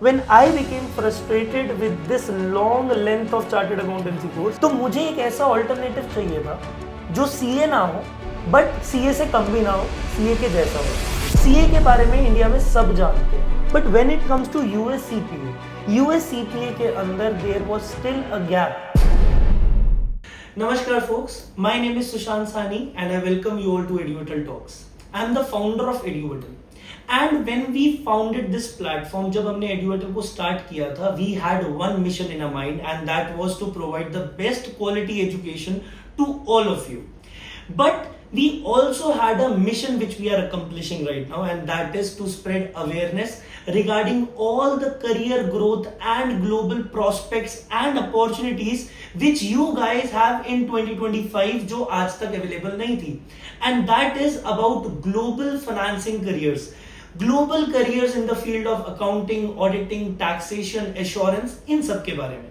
when I became frustrated with this long length of chartered accountancy course, तो मुझे एक ऐसा alternative चाहिए था जो CA ना हो बट CA से कम भी ना हो, CA के जैसा हो। CA के बारे में इंडिया में सब जानते हैं, but when it comes to US CPA के अंदर there was still a gap. Namaskar folks, my name is Sushant Sani and I welcome you all to Eduvital Talks. I am the founder of Eduvital. And when we founded this platform, जब हमने Eduvital को start किया था, we had one mission in our mind and that was to provide the best quality education to all of you. But we also had a mission which we are accomplishing right now, and that is to spread awareness regarding all the career growth and global prospects and opportunities which you guys have in 2025 जो आज तक available नहीं थी. And that is about global financing careers. Global careers in the field of accounting, auditing, taxation, assurance, इन सब के बारे में.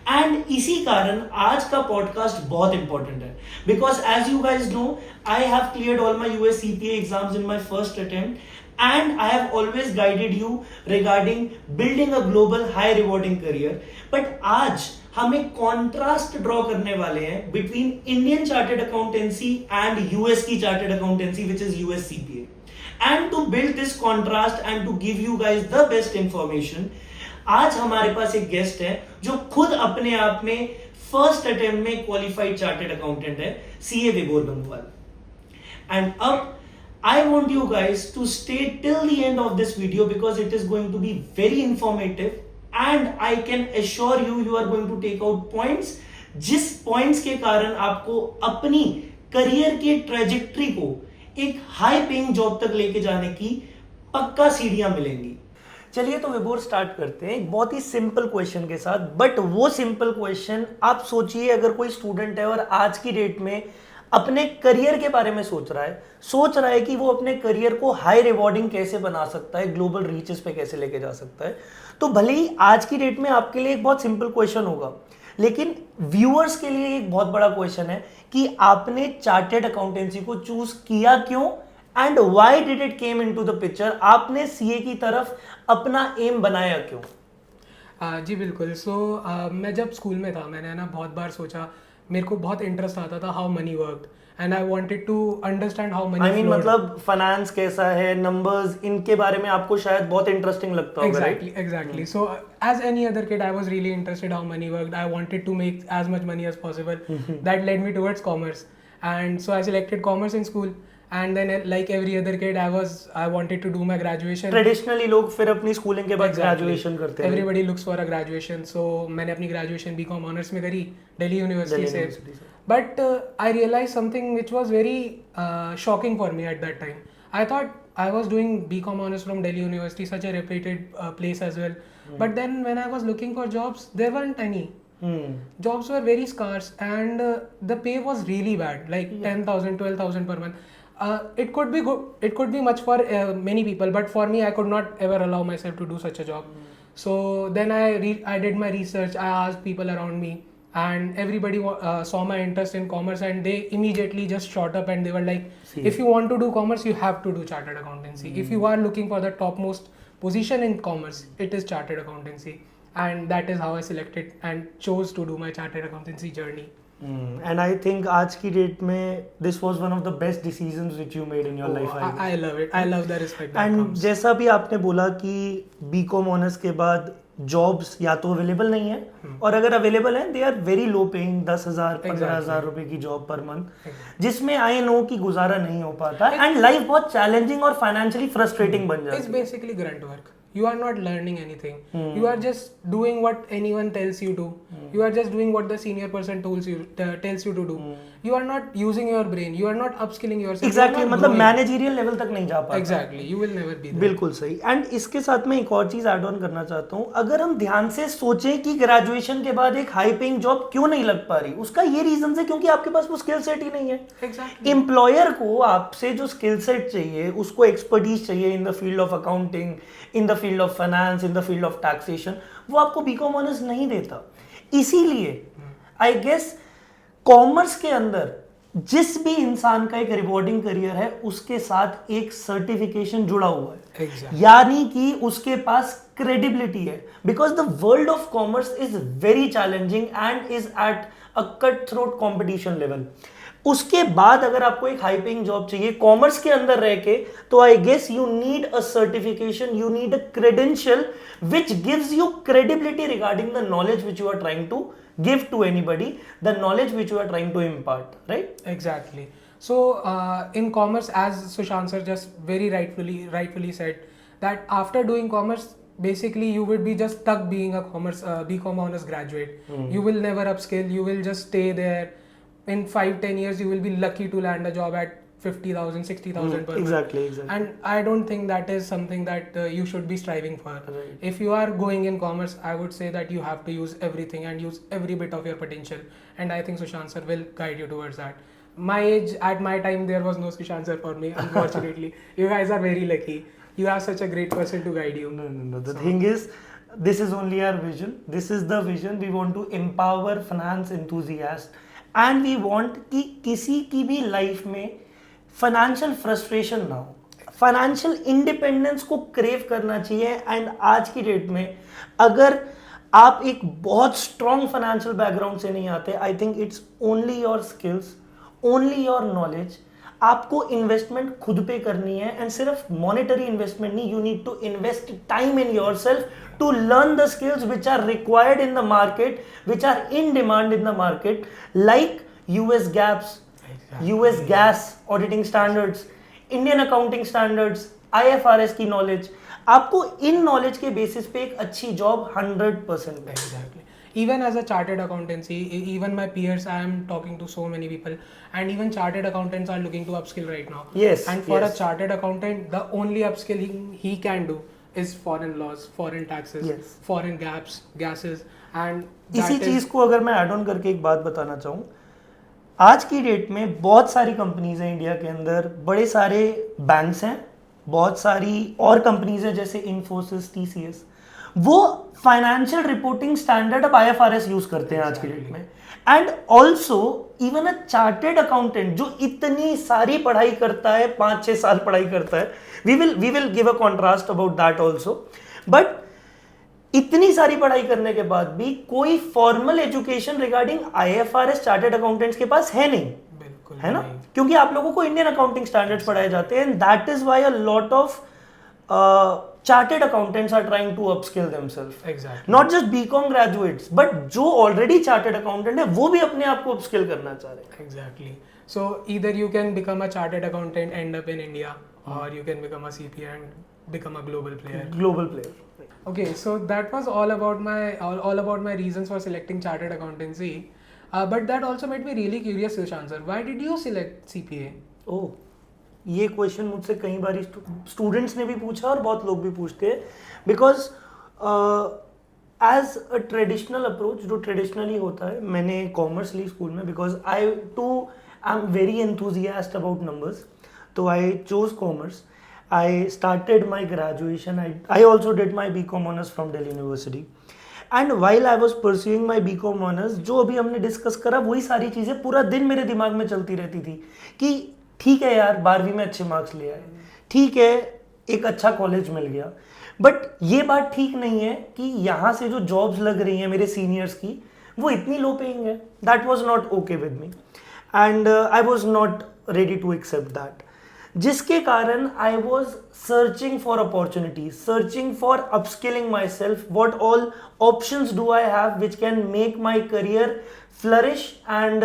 And इसी कारण आज का पॉडकास्ट बहुत इंपॉर्टेंट है because as you guys know I have cleared all my US CPA exams in my first attempt and I have always guided you regarding building a global high rewarding career. But आज हम एक contrast draw करने वाले हैं between Indian chartered accountancy and US की chartered accountancy which is US CPA. And to build this contrast and to give you guys the best information, आज हमारे पास एक गेस्ट है जो खुद अपने आप में फर्स्ट अटेम्प्ट में क्वालिफाइड चार्टेड अकाउंटेंट है, CA विभोर गंगवाल. एंड अब I want you guys to stay till the end of this video because it is going to be very informative and I can assure you you are going to take out points जिस points के कारण आपको अपनी career के trajectory को एक high paying job तक लेके जाने की पक्का सीढ़ियां मिलेंगी. चलिए तो विभोर स्टार्ट करते हैं एक बहुत ही सिंपल क्वेश्चन के साथ. बट वो सिंपल क्वेश्चन आप सोचिए, अगर कोई स्टूडेंट है और आज की डेट में अपने करियर के बारे में सोच रहा है कि वो अपने करियर को हाई रिवॉर्डिंग कैसे बना सकता है, ग्लोबल रीचेस पे कैसे लेके जा सकता है, तो भले ही आज की डेट में आपके लिए एक बहुत सिंपल क्वेश्चन होगा, लेकिन व्यूअर्स के लिए एक बहुत बड़ा क्वेश्चन है कि आपने चार्टेड अकाउंटेंसी को चूज किया क्यों and why did it came into the picture. आपने CA की तरफ अपना एम बनाया क्यों? जी बिल्कुल. मैं जब स्कूल में था मैंने ना बहुत बार सोचा, मेरे को बहुत इंटरेस्ट आता था how money worked and I wanted to understand how money. I mean मतलब फाइनेंस कैसा है, नंबर्स, इनके बारे में आपको शायद बहुत इंटरेस्टिंग लगता होगा. Exactly. So as any other kid I was really interested how money worked. I wanted to make as much money as possible. That led me towards commerce, and so I selected commerce in school. And then like every other kid I wanted to do my graduation. Traditionally लोग फिर अपनी schooling के बाद graduation करते हैं. Everybody looks for a graduation. So मैंने अपनी graduation BCom honours में करी दिल्ली यूनिवर्सिटी से. But I realized something which was very shocking for me at that time. I thought I was doing BCom honors from Delhi University, such a reputed place as well. But then when I was looking for jobs, there weren't any. Jobs were very scarce and the pay was really bad, like 10,000, 12,000 per month. It could be good. It could be much for many people, but for me, I could not ever allow myself to do such a job. So then I did my research. I asked people around me, and everybody saw my interest in commerce, and they immediately just shot up and they were like, "If you want to do commerce, you have to do chartered accountancy. If you are looking for the topmost position in commerce, it is chartered accountancy." And that is how I selected and chose to do my chartered accountancy journey. And I think आज की date में this was one of the best decisions which you made in your life. I love it. I love the respect that and comes. जैसा भी आपने बोला कि BCom honours के बाद जॉब्स या तो अवेलेबल नहीं है और अगर अवेलेबल है they are very low paying, 10,000 15,000 रुपए की जॉब पर मंथ, जिसमें आई नो कि गुजारा नहीं हो पाता एंड लाइफ बहुत चैलेंजिंग और फाइनेंशियली फ्रस्ट्रेटिंग बन जाती है. It's basically grunt work. You are not learning anything. You are just doing what anyone tells you to. You are just doing what the senior person tells you to do. You are not using your brain. You are not upskilling yourself. Exactly. मतलब managerial level तक नहीं जा पाता. Exactly. You will never be there. बिल्कुल सही. And इसके साथ मैं एक और चीज ऐड ऑन करना चाहता हूँ. अगर हम ध्यान से सोचें कि ग्रेजुएशन के बाद एक हाई पेइंग जॉब क्यों नहीं लग पा रही, उसका ये रीजन है क्योंकि आपके पास वो स्किल सेट ही नहीं है. Exactly. एम्प्लॉयर को आपसे जो स्किल सेट चाहिए, उसको एक्सपर्टीज चाहिए in the field of accounting, in the field of finance, in the field of taxation, वो आपको BCom ऑनर्स नहीं देता. इसीलिए आई गेस कॉमर्स के अंदर जिस भी इंसान का एक रिवॉर्डिंग करियर है उसके साथ एक सर्टिफिकेशन जुड़ा हुआ है, यानी कि उसके पास क्रेडिबिलिटी है, because the world of commerce is very challenging and is at a cut throat competition level. उसके बाद अगर आपको एक हाई पेइंग जॉब चाहिए कॉमर्स के अंदर रह के, तो I guess you need a certification, you need a credential which gives you credibility regarding the knowledge which you are trying to give to anybody, the knowledge which you are trying to impart, right? Exactly. So in commerce, as Sushant sir just very rightfully said, that after doing commerce, basically you would be just stuck being a commerce BCom honors graduate. You will never upskill, you will just stay there. In 5-10 years you will be lucky to land a job at 50,000 60,000 per month. Exactly. And I don't think that is something that you should be striving for. Right. If you are going in commerce, I would say that you have to use everything and use every bit of your potential, and I think Sushant sir will guide you towards that. My age, at my time, there was no Sushant sir for me, unfortunately. You guys are very lucky. You have such a great person to guide you. No. The thing is, this is only our vision. This is the vision. We want to empower finance enthusiasts, and we want कि किसी की भी life में financial frustration ना हो, financial independence को crave करना चाहिए। एंड आज की डेट में अगर आप एक बहुत स्ट्रॉन्ग फाइनेंशियल बैकग्राउंड से नहीं आते, I think it's only your skills, only your knowledge. आपको इन्वेस्टमेंट खुद पे करनी है, एंड सिर्फ मॉनेटरी इन्वेस्टमेंट नहीं, you need to invest time in yourself to learn the skills which are required in the market, which are in demand in the market, like US GAAPs, US GAS auditing standards, Indian accounting standards, IFRS की knowledge. आपको in knowledge के basis पे एक अच्छी job 100% है। Exactly. Even as a chartered accountancy, even my peers, I am talking to so many people, and even chartered accountants are looking to upskill right now. Yes. And for a chartered accountant, the only upskilling he can do is foreign laws, foreign taxes, yes, foreign gases, and इसी चीज को अगर मैं add on करके एक बात बताना चाहूँ, आज की डेट में बहुत सारी कंपनीज हैं इंडिया के अंदर, बड़े सारे बैंक्स हैं, बहुत सारी और कंपनीज हैं जैसे इन्फोसिस, TCS, वो फाइनेंशियल रिपोर्टिंग स्टैंडर्ड अब IFRS यूज करते हैं आज की डेट में। And also even a chartered accountant जो इतनी सारी पढ़ाई करता है, 5-6 साल पढ़ाई करता है, we will give a contrast about that also, but इतनी सारी पढ़ाई करने के बाद भी कोई formal education regarding IFRS chartered accountants के पास है नहीं, है ना, क्योंकि आप लोगों को इंडियन अकाउंटिंग स्टैंडर्ड्स पढ़ाए जाते हैं, and that is why a lot of chartered accountants are trying to upskill themselves. Exactly. Not just BCom graduates, but जो already chartered accountant है वो भी अपने आप को upskill करना चाह रहे हैं. Exactly. So either you can become a chartered accountant, end up in India, or you can become a CPA and become a global player. Global player. Okay, so that was all about my reasons for selecting chartered accountancy. But that also made me really curious, Sushant sir. Why did you select CPA? Oh. ये question मुझसे कई बार students ने भी पूछा और बहुत लोग भी पूछते हैं, because as a traditional approach जो ट्रेडिशनली होता है, मैंने कॉमर्स ली स्कूल में because I am very enthusiast about numbers, तो I chose commerce. I started my graduation, I also did my BCom honours from Delhi university, and while I was pursuing my BCom honours, जो अभी हमने discuss करा वही सारी चीज़ें पूरा दिन मेरे दिमाग में चलती रहती थी कि ठीक है यार 12वीं में अच्छे मार्क्स ले आए, ठीक है एक अच्छा कॉलेज मिल गया, बट ये बात ठीक नहीं है कि यहाँ से जो जॉब्स लग रही हैं मेरे सीनियर्स की वो इतनी लो पेइंग है. That was not okay with me and I was not ready to accept that, जिसके कारण I was searching for opportunities, searching for upskilling myself, what all options do I have which can make my career flourish and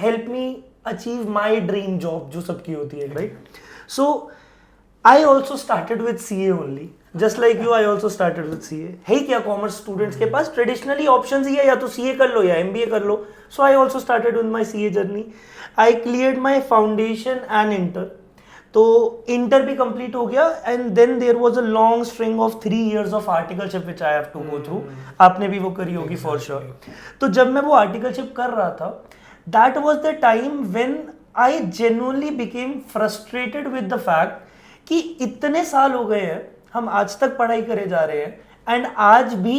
help me achieve my dream job जो सबकी होती है, right? So I also started with CA only, just like you. I also started with CA. है क्या commerce students के पास traditionally options ही है, या तो CA कर लो या MBA कर लो. So I also started with my CA journey. I cleared my foundation and inter. तो इंटर भी कंप्लीट हो गया, and then there was a long string of 3 years of articleship which I have to go through. आपने भी वो करी होगी for sure. तो जब मैं वो आर्टिकलशिप कर रहा था, that was the time when I genuinely became frustrated with the fact कि इतने साल हो गए हैं, हम आज तक पढ़ाई करे जा रहे हैं, एंड आज भी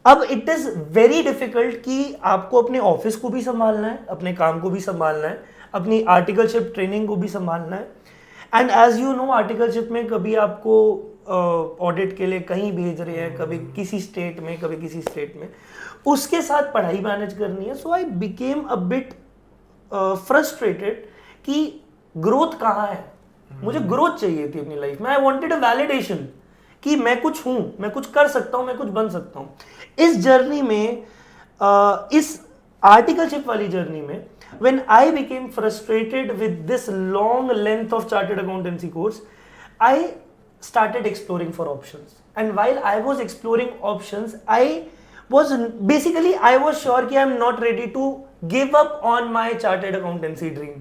अब इट इज़ वेरी डिफिकल्ट कि आपको अपने ऑफिस को भी संभालना है, अपने काम को भी संभालना है, अपनी आर्टिकलशिप ट्रेनिंग को भी संभालना है। And as you know articleship में कभी आपको ऑडिट के लिए कहीं भेज रहे हैं, कभी किसी स्टेट में, कभी किसी स्टेट में, उसके साथ पढ़ाई मैनेज करनी है। So I became a bit frustrated कि ग्रोथ कहाँ है। मुझे ग्रोथ चाहिए थी अपनी लाइफ में। आई वॉन्टेड अ वैलिडेशन कि मैं कुछ हूं, मैं कुछ कर सकता हूं, मैं कुछ बन सकता हूं। इस जर्नी में, इस आर्टिकलशिप वाली जर्नी में, when I became frustrated with this long length of chartered accountancy course, I started exploring for options. And while I was exploring options, I was sure कि I am not ready to give up on my chartered accountancy dream.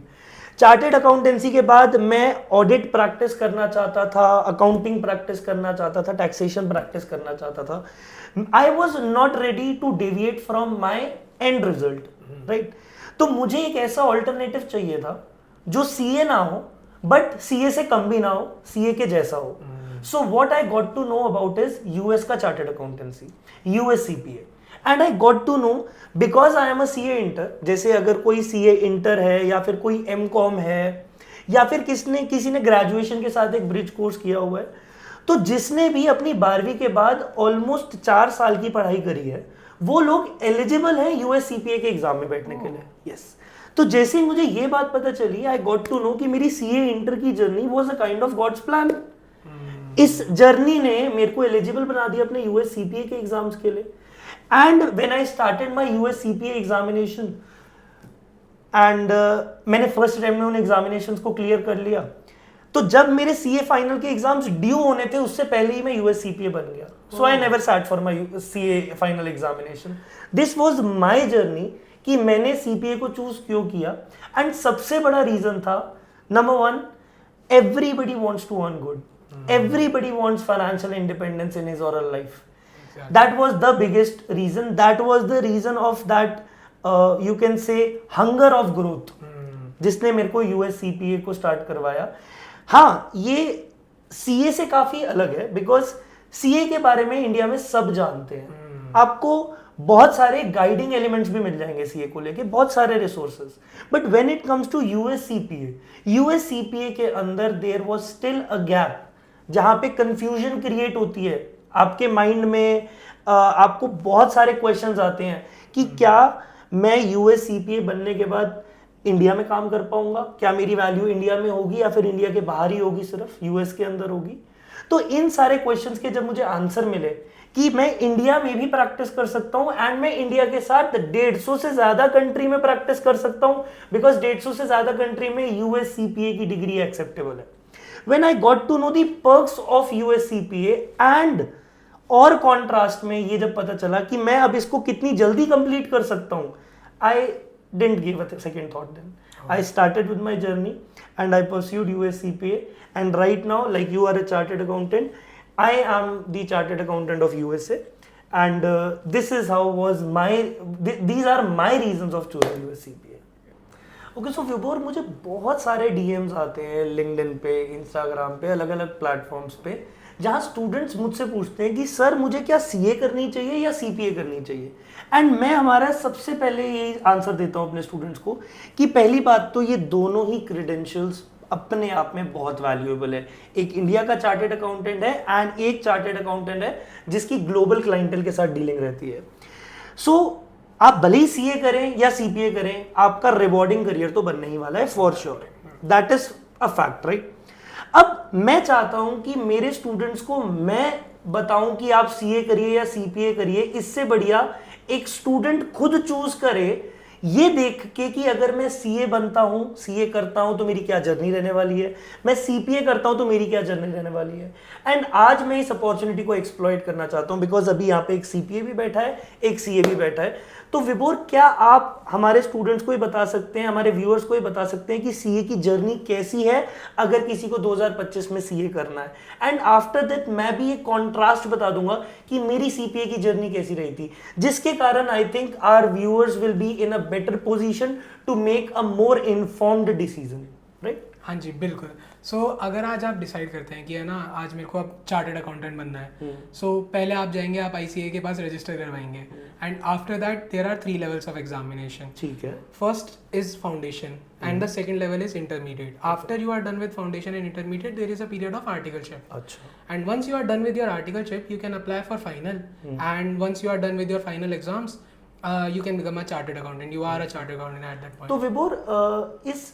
Chartered accountancy के बाद मैं audit practice करना चाहता था, accounting practice करना चाहता था, टैक्सेशन प्रैक्टिस करना चाहता था. I was not ready to deviate from my end result, right. तो मुझे एक ऐसा ऑल्टरनेटिव चाहिए था जो सीए ना हो बट सीए से कम भी ना हो, सीए के जैसा हो. So what I got to know about is US का chartered accountancy, US CPA. And I got to know because I am a CA inter. जैसे अगर कोई सीए इंटर है या फिर कोई एमकॉम है या फिर किसी ने ग्रेजुएशन के साथ एक ब्रिज कोर्स किया हुआ है, तो जिसने भी अपनी 12वीं के बाद ऑलमोस्ट 4 साल की पढ़ाई करी है, वो लोग एलिजिबल हैं यूएस सीपीए के एग्जाम में बैठने के लिए. यस. तो जैसे ही मुझे ये बात पता चली, आई गॉट टू नो कि मेरी सीए इंटर की journey was a kind of God's plan. इस जर्नी ने मेरे को एलिजिबल बना दिया अपने यूएस सीपीए के एग्जाम्स के लिए. And when I started my US CPA examination and मैंने फर्स्ट अटेम्प्ट में उन एग्जामिनेशंस को क्लियर कर लिया, तो जब मेरे सीए फाइनल के एग्जाम्स ड्यू होने थे उससे पहले ही मैं यूएस सीपीए बन गया. So I never sat for my CA final examination. This was my journey कि मैंने सीपीए को चूज क्यों किया. एंड सबसे बड़ा रीजन था, number 1, everybody wants to earn good. Everybody wants financial independence in his or her life. Exactly. That was the biggest reason. That was the reason of that you can say hunger of growth, जिसने मेरे को US CPA को start करवाया. हाँ, ये CA से काफी अलग है बिकॉज सीए के बारे में इंडिया में सब जानते हैं. आपको बहुत सारे गाइडिंग एलिमेंट्स भी मिल जाएंगे सीए को लेके, बहुत सारे resources. But when it comes to US CPA के अंदर there was still a gap जहां पे कंफ्यूजन क्रिएट होती है आपके माइंड में. आपको बहुत सारे क्वेश्चंस आते हैं कि क्या मैं यूएस सीपीए बनने के बाद इंडिया में काम कर पाऊंगा, क्या मेरी वैल्यू इंडिया में होगी या फिर इंडिया के बाहर ही होगी, सिर्फ यूएस के अंदर होगी. तो इन सारे क्वेश्चंस के जब मुझे आंसर मिले कि मैं इंडिया में भी प्रैक्टिस कर सकता हूं एंड मैं इंडिया के साथ 150 से ज्यादा कंट्री में प्रैक्टिस कर सकता हूं, बिकॉज 150 से ज्यादा कंट्री में यूएस सीपीए की डिग्री एक्सेप्टेबल है. When I got to know the perks of US CPA and और कॉन्ट्रास्ट में ये जब पता चला कि मैं अब इसको कितनी जल्दी कंप्लीट कर सकता हूँ, I didn't give a second thought then. I started with my journey and I pursued US CPA, and right now, like you are a chartered accountant, I am the chartered accountant of USA, and this is how was these are my reasons of choosing US CPA. Okay, so Vibhor, मुझे बहुत सारे DMs आते हैं LinkedIn पे, Instagram पे, अलग अलग platforms पे, जहाँ स्टूडेंट्स मुझसे पूछते हैं कि सर मुझे क्या सीए करनी चाहिए या सीपीए करनी चाहिए. एंड मैं हमारा सबसे पहले यही आंसर देता हूँ अपने स्टूडेंट्स को कि पहली बात तो ये दोनों ही क्रेडेंशियल्स अपने आप में बहुत वैल्यूएबल है. एक इंडिया का चार्टेड अकाउंटेंट है एंड एक चार्टेड अकाउंटेंट है जिसकी ग्लोबल क्लाइंटेल के साथ डीलिंग रहती है. सो आप भले ही सीए करें या सीपीए करें, आपका रिवॉर्डिंग करियर तो बनने ही वाला है for sure. That is a fact, right. अब मैं चाहता हूं कि मेरे स्टूडेंट्स को मैं बताऊं कि आप सीए करिए या सीपीए करिए, इससे बढ़िया एक स्टूडेंट खुद चूज करे ये देख के कि अगर मैं सीए बनता हूं, सीए करता हूं तो मेरी क्या जर्नी रहने वाली है, मैं सीपीए करता हूं तो मेरी क्या जर्नी रहने वाली है. एंड आज मैं इस अपॉर्चुनिटी को एक्सप्लॉइट करना चाहता हूं बिकॉज अभी यहाँ पे एक सीपीए भी बैठा है, एक सीए भी बैठा है. तो विभोर, क्या आप हमारे स्टूडेंट्स को ही बता सकते हैं, हमारे व्यूअर्स को ही बता सकते हैं कि सीए की जर्नी कैसी है अगर किसी को 2025 में सीए करना है. एंड आफ्टर दैट मैं भी एक कॉन्ट्रास्ट बता दूंगा कि मेरी सीपीए की जर्नी कैसी रही थी, जिसके कारण I think our viewers will be in a better position to make a more informed decision, right. हाँ जी बिल्कुल। सो अगर आज आप डिसाइड करते हैं कि है ना आज मेरे को अब चार्टर्ड अकाउंटेंट बनना है, सो पहले आप जाएंगे, आप ICAI के पास रजिस्टर करवाएंगे, and after that there are 3 levels of examination. ठीक है। First is foundation and the second level is intermediate. After you are done with foundation and intermediate there is a period of articleship. अच्छा। And once you are done with your articleship, you can apply for final. And once you are done with your final exams, you can become a chartered accountant. You are a chartered accountant at that point. तो विभोर इस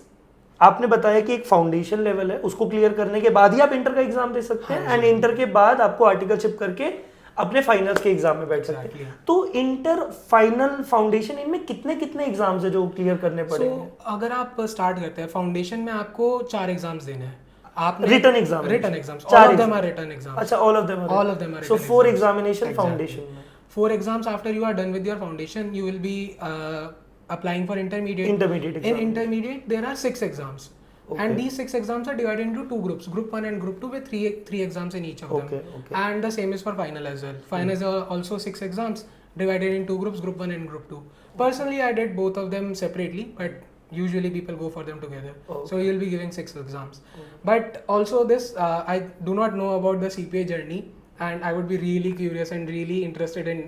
आपने बताया कि एक foundation level है, उसको clear करने के बाद ही आप इंटर का एग्जाम दे सकते हैं, एंड इंटर के बाद आपको आर्टिकलशिप करके अपने फाइनल्स के एग्जाम में बैठ सकते हैं। तो इंटर, फाइनल, फाउंडेशन, इनमें कितने कितने एग्जाम्स है जो क्लियर करने पड़ेंगे? अगर आप स्टार्ट करते हैं फाउंडेशन में, आपको 4 एग्जाम्स देने हैं। आपने written exam, written exams, all of them are written exams. अच्छा, all of them are. So 4 examination foundation में। 4 exams after you are done with your foundation, you will be applying for intermediate. Intermediate In intermediate, there are 6 exams. Okay. And these 6 exams are divided into 2 groups, group 1 and group 2, with three exams in each of them. Okay. And the same is for final as well. Final is also 6 exams divided in 2 groups, group 1 and group 2. Personally, I did both of them separately, but usually people go for them together. So you'll be giving 6 exams. But also this, I do not know about the CPA journey, and I would be really curious and really interested in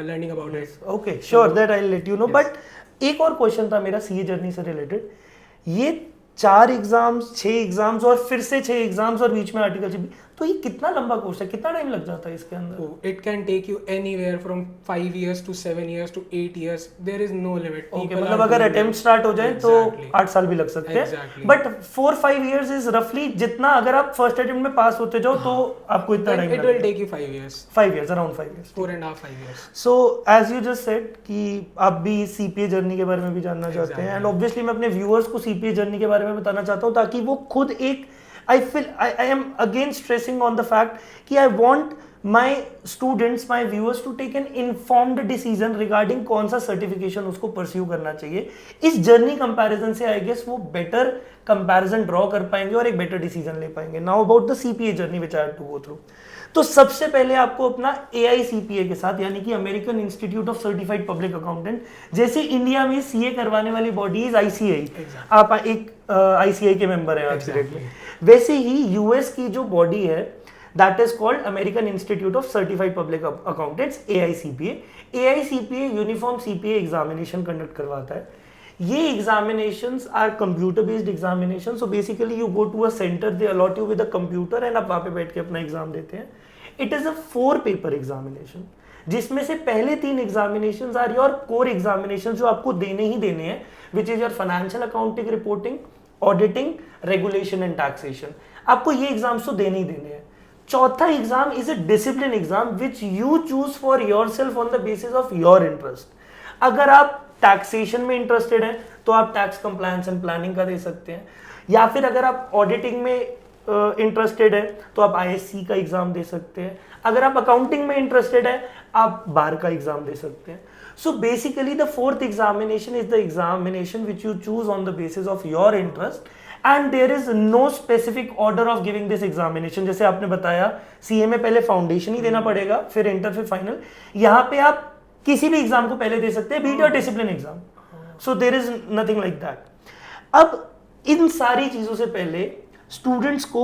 learning about it. Okay, sure, that I'll let you know. But एक और question था मेरा CA journey से related. ये 4 exams, 6 exams और फिर से 6 exams और बीच में आर्टिकलशिप, तो ये कितना लंबा कोर्स है, कितना टाइम लग जाता है इसके अंदर? It can take you anywhere from 5 years to 7 years to 8 years. There is no limit. Okay, मतलब अगर अटेम्प्ट स्टार्ट हो जाए तो 8 साल भी लग सकते हैं। बट 4-5 years इज रफली जितना अगर आप फर्स्ट अटेम्प्ट में पास होते जाओ तो आपको इतना टाइम लगेगा। It will take you 5 years. 5 years, around 5 years. 4.5-5 years. So as you just said कि आप भी CPA जर्नी के बारे में भी जानना चाहते हैं, एंड ऑब्वियसली मैं अपने व्यूअर्स को CPA जर्नी के बारे में बताना चाहता हूँ ताकि वो खुद एक I am again stressing on the fact कि I want my students, my viewers to take an informed decision regarding कौन सा certification उसको pursue करना चाहिए। इस जर्नी कंपैरिजन से I guess वो बेटर कंपैरिजन ड्रॉ कर पाएंगे और एक बेटर डिसीजन ले पाएंगे। Now about the CPA journey which I had to go through. तो सबसे पहले आपको अपना AICPA के साथ, यानी कि American Institute of Certified public accountant, जैसे इंडिया में CA करवाने वाली बॉडी इज ICAI, आप एक ICAI के मेंबर हैं आज की डेट में, वैसे ही US की जो बॉडी है that is called American Institute of Certified Public Accountants, AICPA। AICPA uniform CPA examination conduct करवाता है। ये examinations are computer based examination. So basically you go to a centre, they allot you with a computer, and आप वहाँ पे बैठ के अपना exam देते हैं। It is a 4 paper examination, जिसमें से पहले 3 examinations are your core examination जो आपको देने ही देने हैं, which is your financial accounting, reporting, auditing, regulation and taxation. आपको ये एग्जाम्स तो देने ही देने हैं। चौथा exam is a discipline exam which you choose for your self on the basis of your interest. अगर आप टैक्सेशन में इंटरेस्टेड हैं तो आप टैक्स कंप्लायंस एंड प्लानिंग का दे सकते हैं, या फिर अगर आप ऑडिटिंग में इंटरेस्टेड है तो आप ISC का एग्जाम दे सकते हैं। अगर आप अकाउंटिंग में इंटरेस्टेड है आप बार का एग्जाम दे सकते हैं। So basically the 4th examination is the examination which you choose on the basis of your interest, and there is no specific order of giving this examination. जैसे आपने बताया CA में पहले फाउंडेशन ही देना पड़ेगा, फिर इंटर, फिर फाइनल। यहाँ पे आप किसी भी एग्जाम को पहले दे सकते हैं, beat your discipline exam. So there is nothing like that. अब इन सारी चीजों से पहले स्टूडेंट्स को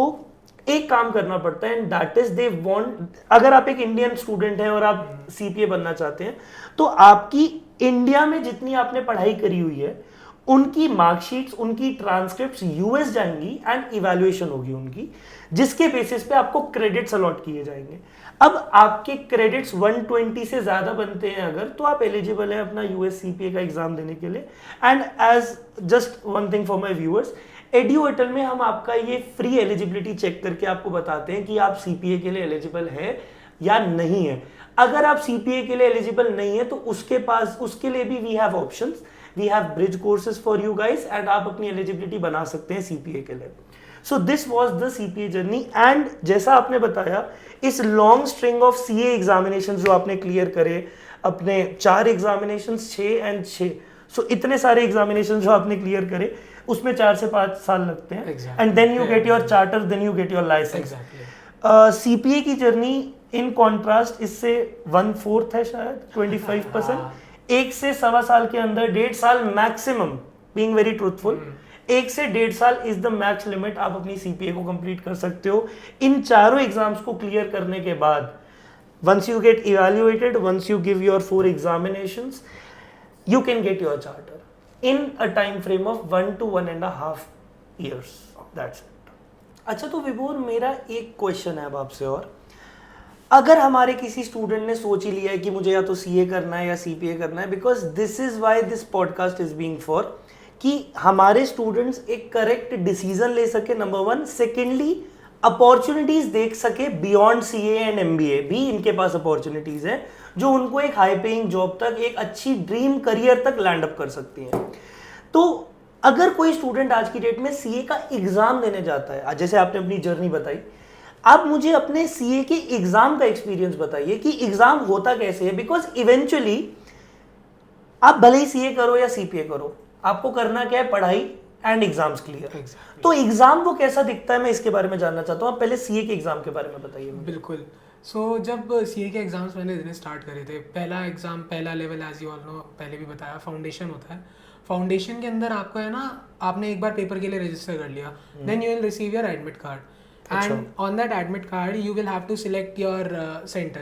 एक काम करना पड़ता है, and that is they want, अगर आप एक इंडियन स्टूडेंट हैं और आप CPA बनना चाहते हैं तो आपकी इंडिया में जितनी आपने पढ़ाई करी हुई है उनकी मार्कशीट्स, उनकी ट्रांसक्रिप्ट्स US जाएंगी एंड इवैल्यूएशन होगी उनकी, जिसके बेसिस पे आपको क्रेडिट्स अलॉट किए जाएंगे। अब आपके क्रेडिट्स 120 से ज्यादा बनते हैं अगर, तो आप एलिजिबल हैं अपना US CPA का एग्जाम देने के लिए। And as just one thing for my viewers, एड्यूएटल में हम आपका ये फ्री एलिजिबिलिटी चेक करके आपको बताते हैं कि आप CPA के लिए एलिजिबल है या नहीं है। अगर आप CPA के लिए एलिजिबल नहीं है तो उसके लिए भी we have options, we have bridge courses for you guys, and आप अपनी एलिजिबिलिटी बना सकते हैं CPA के लिए। So this was the CPA journey, and जैसा आपने बताया इस long string of CA examination जो आपने क्लियर करे, अपने 4 एग्जामिनेशन, 6 and 6, सो इतने सारे एग्जामिनेशन जो आपने क्लियर करे उसमें 4 से 5 साल लगते हैं, and then you get your charter, then you get your licence. CPA की जर्नी इन कॉन्ट्रास्ट इससे 1/4 है शायद, 25%। 1 से 1.25 साल के अंदर, 1.5 साल मैक्सिमम, बीइंग वेरी ट्रूथफुल, 1 से 1.5 साल इज द मैक्स लिमिट, आप अपनी सीपीए को कंप्लीट कर सकते हो। इन चारों एग्जाम्स को क्लियर करने के बाद once you get evaluated, once you give your 4 examinations, you can get your charter in a time frame of 1 to 1.5 years. That's it. अच्छा, तो विभोर मेरा एक क्वेश्चन है अब आपसे, और अगर हमारे किसी स्टूडेंट ने सोच ही लिया है कि मुझे या तो सीए करना है या सीपीए करना है, because this is why this podcast is being for, कि हमारे स्टूडेंट्स एक करेक्ट डिसीजन ले सके, नंबर 1। सेकेंडली, अपॉर्चुनिटीज देख सके बियॉन्ड सीए एंड एमबीए भी इनके पास अपॉर्चुनिटीज हैं जो उनको एक हाई पेइंग जॉब तक, एक अच्छी ड्रीम करियर तक लैंड अप कर सकती हैं। तो अगर कोई स्टूडेंट आज की डेट में सीए का एग्जाम देने जाता है, जैसे आपने अपनी जर्नी बताई, आप मुझे अपने सीए के एग्जाम का एक्सपीरियंस बताइए कि एग्जाम होता कैसे है। बिकॉज इवेंचुअली आप भले ही सीए करो या सीपीए करो, आपको करना क्या है, पढ़ाई एंड एग्जाम्स क्लियर। तो एग्जाम वो कैसा दिखता है, मैं इसके बारे में जानना चाहता हूँ। आप पहले सीए के एग्जाम के बारे में बताइए। बिल्कुल। सो जब सीए के एग्जाम्स मैंने देने स्टार्ट करे थे, पहला एग्जाम, पहला level, as you all know, पहले भी बताया, फाउंडेशन होता है। फाउंडेशन के अंदर आपको है ना, आपने एक बार पेपर के लिए रजिस्टर कर लिया, then you will receive your admit card, and on that admit card you will have to select your center,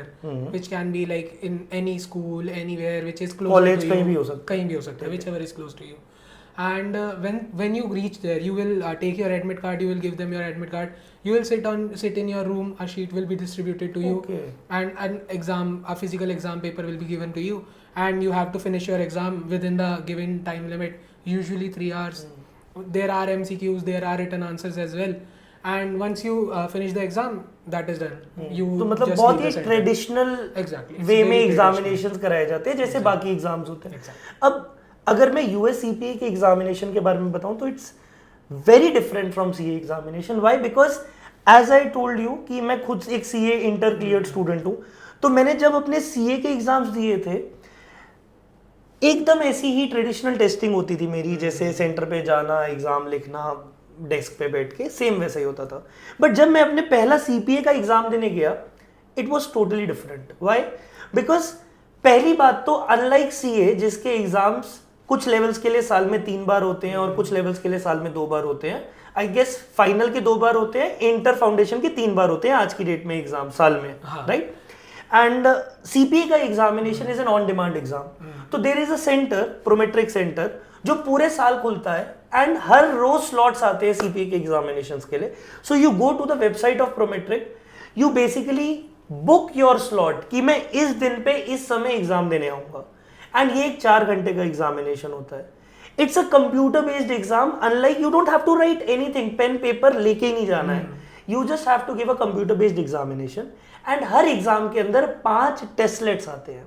which can be like in any school, anywhere which is close college, to you, कहीं भी हो सकता है, whichever is close to you. And when you reach there, you will take your admit card, you will give them your admit card, you will sit in your room, a sheet will be distributed to you, and a physical exam paper will be given to you, and you have to finish your exam within the given time limit, usually 3 hours. There are MCQs, there are written answers as well. And once you finish the exam, that is done. You तो मतलब बहुत ही traditional way में examinations कराए जाते हैं जैसे बाकी exams होते हैं। अब अगर मैं यूएस सीपीए के एग्जामिनेशन के बारे में बताऊं तो it's very different from CA examination. Why? Because as I told you कि मैं खुद एक सीए इंटर क्लियर्ड स्टूडेंट हूं, तो मैंने जब अपने सीए के एग्जाम्स दिए थे, एकदम ऐसी ही ट्रेडिशनल टेस्टिंग होती थी मेरी, जैसे सेंटर पे जाना, एग्जाम लिखना, डेस्क पे बैठ के, सेम वैसा ही होता था। बट जब मैं अपने पहला सीपीए का एग्जाम देने गया, it was totally different. Why? Because पहली बात तो अनलाइक सीए जिसके एग्जाम्स कुछ लेवल्स के लिए साल में 3 बार होते हैं और कुछ लेवल्स के लिए साल में 2 बार होते हैं, आई गेस फाइनल के 2 बार होते हैं, इंटर फाउंडेशन के 3 बार होते हैं आज की डेट में एग्जाम साल में, राइट? एंड सीपीए का examination is an on demand exam. तो there is a centre, Prometric centre, जो पूरे साल खुलता है एंड हर रोज स्लॉट्स आते हैं सीपीए के एग्जामिनेशंस के लिए। So you go to the website of Prometric, you basically book your slot कि मैं इस दिन पे इस समय एग्जाम देने आऊंगा, एंड ये एक 4 घंटे का एग्जामिनेशन होता है। It's a computer based exam, unlike you don't have to write anything, pen paper लेके ही नहीं जाना है, you just have to give a computer based examination. And हर एग्जाम के अंदर 5 टेस्टलेट्स आते हैं।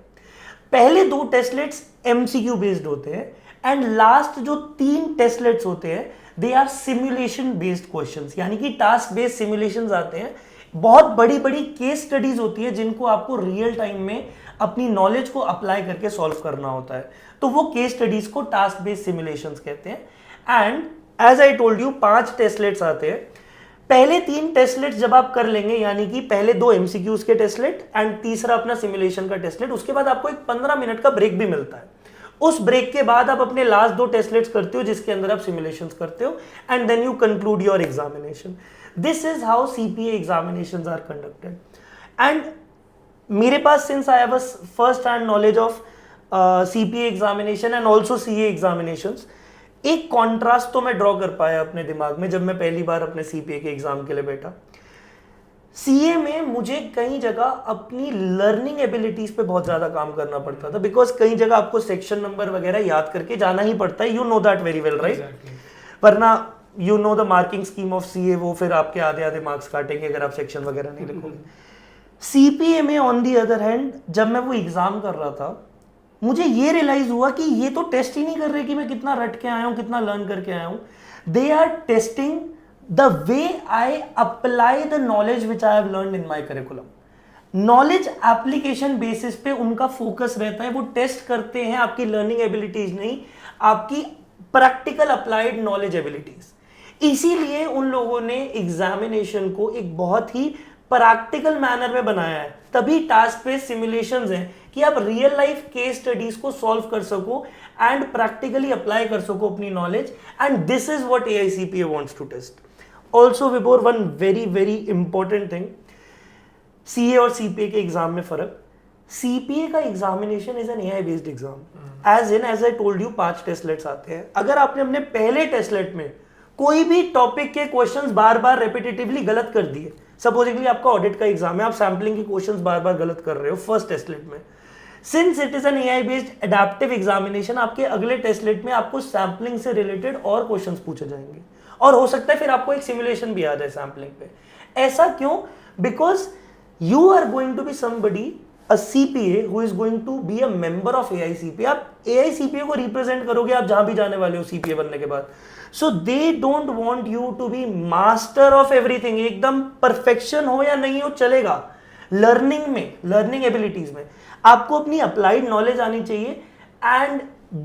पहले 2 टेस्टलेट्स एमसीक्यू बेस्ड होते हैं, एंड लास्ट जो 3 टेस्टलेट्स होते हैं they are simulation based questions, यानी कि टास्क बेस्ड सिमुलेशंस आते हैं। बहुत बड़ी बड़ी केस स्टडीज होती है जिनको आपको रियल टाइम में अपनी नॉलेज को अप्लाई करके सॉल्व करना होता है, तो वो केस स्टडीज को टास्क बेस्ड सिमुलेशंस कहते हैं। And as I told you 5 testlets आते हैं। पहले 3 टेस्टलेट्स जब आप कर लेंगे, यानी कि पहले 2 एमसीक्यूज के टेस्टलेट एंड तीसरा अपना सिमुलेशन का टेस्टलेट, उसके बाद आपको एक 15 मिनट का ब्रेक भी मिलता है। उस ब्रेक के बाद आप अपने लास्ट 2 टेस्टलेट्स करते हो जिसके अंदर आप सिमुलेशंस करते हो, and then you conclude your examination. This is how CPA examinations are conducted. And मेरे पास, since I have a first hand knowledge of CPA examination and also CA examinations, एक कॉन्ट्रास्ट तो मैं ड्रॉ कर पाया अपने दिमाग में जब मैं पहली बार अपने सीपीए के एग्जाम के लिए बैठा। सीए में मुझे कई जगह अपनी लर्निंग एबिलिटीज पे बहुत ज्यादा काम करना पड़ता था, बिकॉज कई जगह आपको सेक्शन नंबर वगैरह याद करके जाना ही पड़ता है, you know that very well, right? वरना you know the marking scheme of CA, वो फिर आपके आधे आधे मार्क्स काटेंगे अगर आप सेक्शन वगैरह नहीं लिखोगे। सीपीए में ऑन दी अदर हैंड जब मैं वो एग्जाम कर रहा था, मुझे ये रियलाइज हुआ कि ये तो टेस्ट ही नहीं कर रहे कि मैं कितना रट के आया हूं, कितना लर्न करके आया हूं। They are testing the way I apply the knowledge which I have learned in my curriculum. Knowledge application basis पे उनका फोकस रहता है, वो टेस्ट करते हैं आपकी लर्निंग एबिलिटीज नहीं, आपकी प्रैक्टिकल अप्लाइड नॉलेज एबिलिटीज। इसीलिए उन लोगों ने एग्जामिनेशन को एक बहुत ही प्रैक्टिकल मैनर में बनाया है, तभी टास्क बेस्ड सिमुलेशंस हैं कि आप रियल लाइफ केस स्टडीज को सॉल्व कर सको एंड प्रैक्टिकली अप्लाई कर सको अपनी knowledge, and this is what AICPA wants to test. Also Vibhor, one very very important thing, CA और CPA के एग्जाम में फर्क. CPA का examination is an AI based exam, as I told you 5 testlets आते हैं. अगर आपने अपने पहले टेस्टलेट में कोई भी टॉपिक के क्वेश्चंस बार बार रेपिटेटिवली गलत कर दिए, सपोजिंगली आपका ऑडिट का एग्जाम है, आप सैम्पलिंग के क्वेश्चंस बार बार गलत कर रहे हो फर्स्ट टेस्टलेट में, since it is an AI based adaptive examination, आपके अगले टेस्टलेट में आपको सैम्पलिंग से रिलेटेड और क्वेश्चंस पूछे जाएंगे, और हो सकता है फिर आपको एक सिमुलेशन भी आ जाए सैम्पलिंग पे. ऐसा क्यों? Because you are going to be somebody, a CPA who is going to be a member of AICPA. आप AICPA को रिप्रेजेंट करोगे आप जहां भी जाने वाले हो CPA बनने के बाद. So they don't want you to be master of everything. एकदम परफेक्शन हो या नहीं हो चलेगा. लर्निंग में, लर्निंग एबिलिटीज में आपको अपनी अप्लाइड नॉलेज आनी चाहिए. And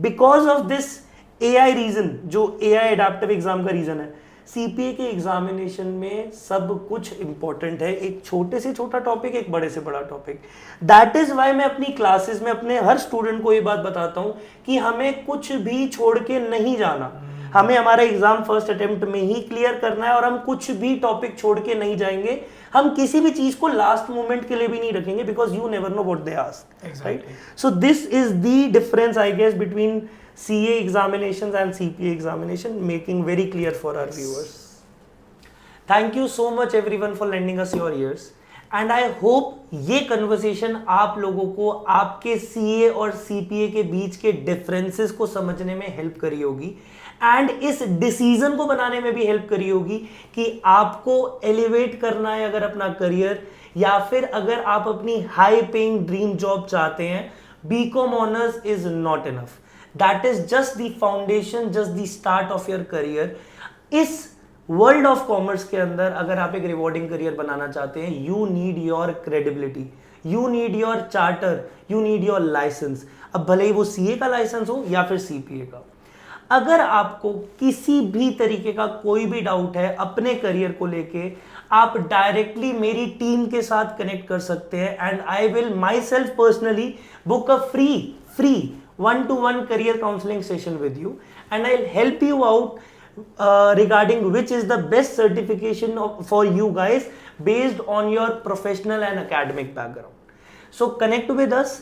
because of this AI reason, जो AI एडेप्टिव एग्जाम का रीजन है, CPA के एग्जामिनेशन में सब कुछ इंपॉर्टेंट है. एक छोटे से छोटा टॉपिक, एक बड़े से बड़ा टॉपिक. दैट इज वाई मैं अपनी क्लासेस में अपने हर स्टूडेंट को ये बात बताता हूं कि हमें कुछ भी छोड़ के नहीं जाना. हमें हमारा एग्जाम फर्स्ट अटेम्प्ट में ही क्लियर करना है, और हम कुछ भी टॉपिक छोड़ के नहीं जाएंगे. हम किसी भी चीज को लास्ट मोमेंट के लिए भी नहीं रखेंगे, because you never know what they ask, right? So this is the difference I guess between CA examinations and CPA examination, making very clear for our viewers. Thank you so much everyone for lending us your ears, and I hope ये conversation आप लोगों को आपके CA और CPA के बीच के differences को समझने में help करी होगी, and इस decision को बनाने में भी help करी होगी कि आपको elevate करना है अगर अपना career, या फिर अगर आप अपनी high paying dream job चाहते हैं, BCom honors is not enough. That is just the foundation, just the start of your career. इस वर्ल्ड ऑफ कॉमर्स के अंदर अगर आप एक रिवॉर्डिंग करियर बनाना चाहते हैं, you need your credibility, you need your charter, you need your licence. अब भले ही वो CA का लाइसेंस हो या फिर CPA का. अगर आपको किसी भी तरीके का कोई भी डाउट है अपने करियर को लेके, आप डायरेक्टली मेरी टीम के साथ कनेक्ट कर सकते हैं, and I will my self personally book a free one-to-one career counseling session with you, and I'll help you out regarding which is the best certification for you guys based on your professional and academic background. So connect with us.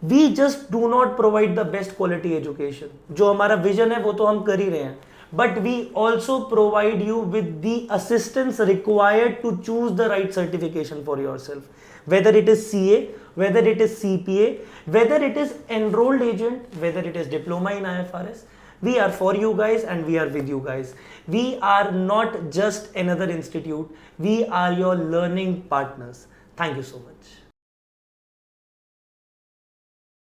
We just do not provide the best quality education. जो हमारा vision है वो तो हम कर ही रहे हैं, but we also provide you with the assistance required to choose the right certification for yourself. Whether it is CA, whether it is CPA, whether it is enrolled agent, whether it is diploma in IFRS, we are for you guys and we are with you guys. We are not just another institute, we are your learning partners. Thank you so much.